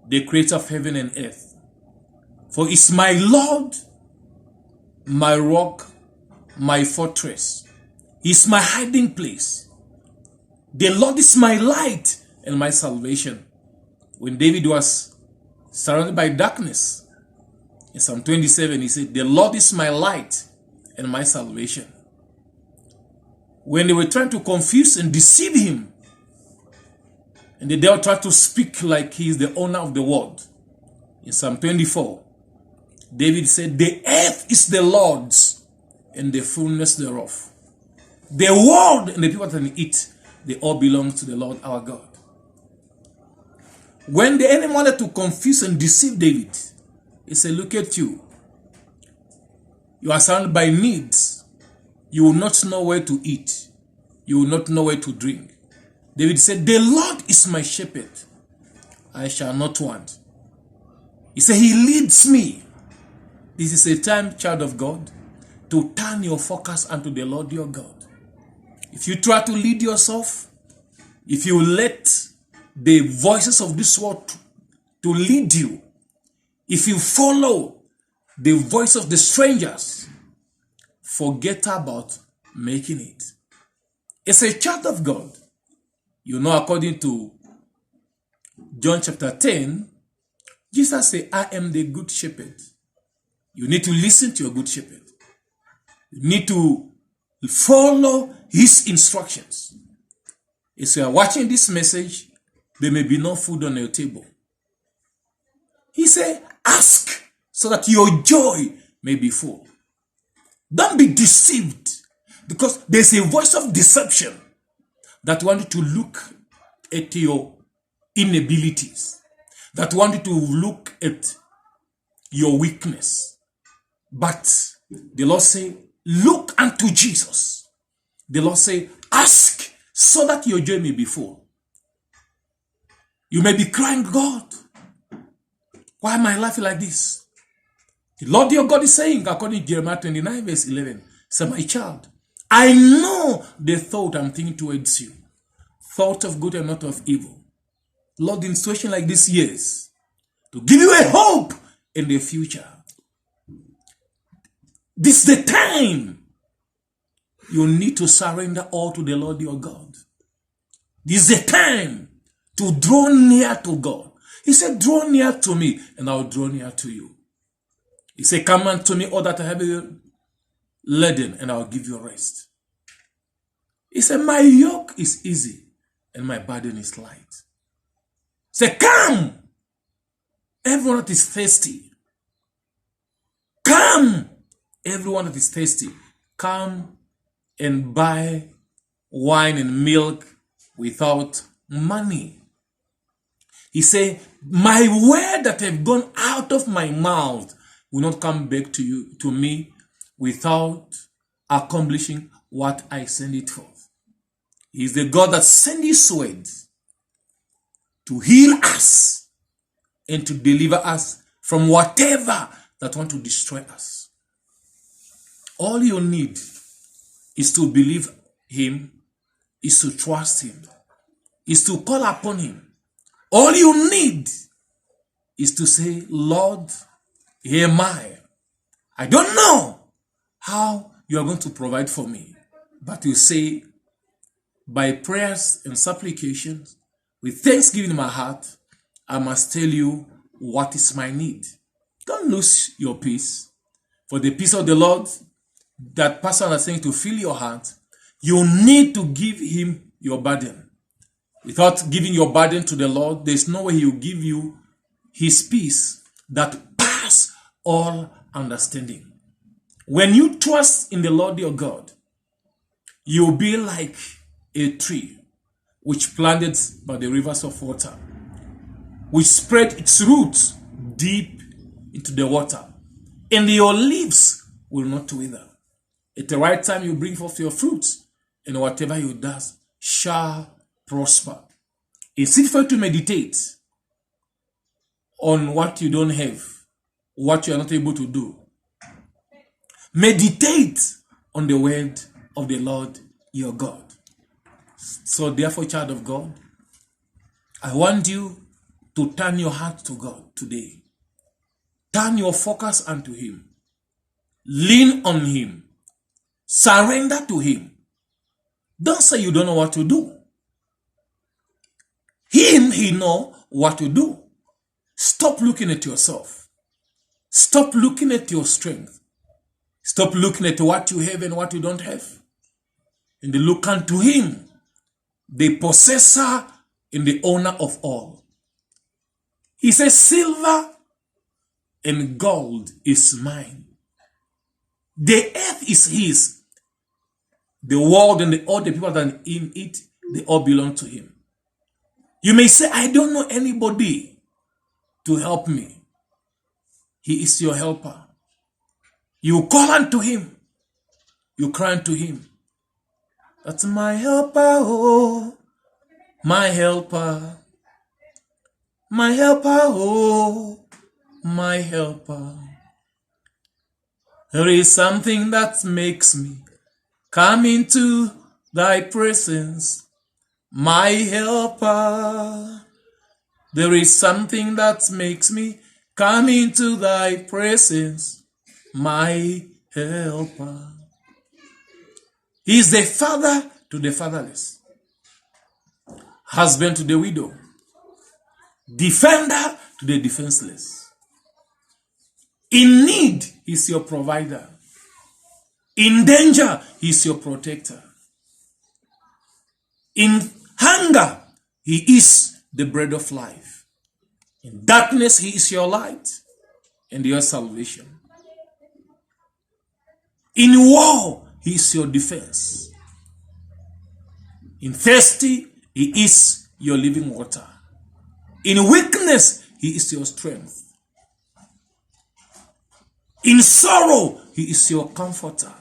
the creator of heaven and earth. For is my Lord, my rock, my fortress. He is my hiding place. The Lord is my light and my salvation. When David was surrounded by darkness, in Psalm 27, he said, the Lord is my light and my salvation. When they were trying to confuse and deceive him, and the devil tried to speak like he is the owner of the world, in Psalm 24, David said, the earth is the Lord's and the fullness thereof. The world and the people that in it, they all belong to the Lord our God. When the enemy wanted to confuse and deceive David, he said, look at you. You are surrounded by needs. You will not know where to eat. You will not know where to drink. David said, the Lord is my shepherd. I shall not want. He said, he leads me. This is a time, child of God, to turn your focus unto the Lord your God. If you try to lead yourself, if you let the voices of this world to lead you, if you follow the voice of the strangers, forget about making it. As a child of God, you know, according to John chapter 10, Jesus said, I am the good shepherd. You need to listen to your good shepherd. You need to follow his instructions. As you are watching this message, there may be no food on your table. He said, ask so that your joy may be full. Don't be deceived, because there's a voice of deception that wants you to look at your inabilities, that wants you to look at your weakness. But the Lord say, look unto Jesus. The Lord say, ask so that your joy may be full. You may be crying, God, why am I laughing like this? The Lord your God is saying, according to Jeremiah 29 verse 11, say, my child, I know the thought I'm thinking towards you. Thought of good and not of evil. Lord, in situation like this, yes, to give you a hope in the future. This is the time you need to surrender all to the Lord your God. This is the time to draw near to God. He said, draw near to me and I'll draw near to you. He said, come unto me, all that are heavy laden, and I'll give you rest. He said, my yoke is easy and my burden is light. He said, come, everyone that is thirsty. Come, everyone that is thirsty. Come and buy wine and milk without money. He said, my word that have gone out of my mouth will not come back to you, to me, without accomplishing what I send it for. He is the God that sent his word to heal us and to deliver us from whatever that want to destroy us. All you need is to believe him, is to trust him, is to call upon him. All you need is to say, Lord, here am I. I don't know how you are going to provide for me, but you say, by prayers and supplications, with thanksgiving in my heart, I must tell you what is my need. Don't lose your peace. For the peace of the Lord, that pastor is saying, to fill your heart, you need to give him your burden. Without giving your burden to the Lord, there's no way he will give you his peace that passes all understanding. When you trust in the Lord your God, you'll be like a tree which planted by the rivers of water, which spread its roots deep into the water, and your leaves will not wither. At the right time you bring forth your fruits, and whatever you do shall prosper. It's easy for you to meditate on what you don't have, what you are not able to do. Meditate on the word of the Lord your God. So therefore, child of God, I want you to turn your heart to God today. Turn your focus unto Him. Lean on Him. Surrender to Him. Don't say you don't know what to do. He know what to do. Stop looking at yourself. Stop looking at your strength. Stop looking at what you have and what you don't have. And look unto Him, the possessor and the owner of all. He says, silver and gold is mine. The earth is His. The world and all the people that are in it, they all belong to Him. You may say, I don't know anybody to help me. He is your helper. You call unto Him. You cry unto Him. That's my helper, oh, my helper. My helper, oh, my helper. There is something that makes me come into thy presence, my helper. There is something that makes me come into thy presence, my helper. He is the father to the fatherless, husband to the widow, defender to the defenseless. In need, He is your provider. In danger, He is your protector. In hunger, He is the bread of life. In darkness, He is your light and your salvation. In war, He is your defense. In thirsty, He is your living water. In weakness, He is your strength. In sorrow, He is your comforter.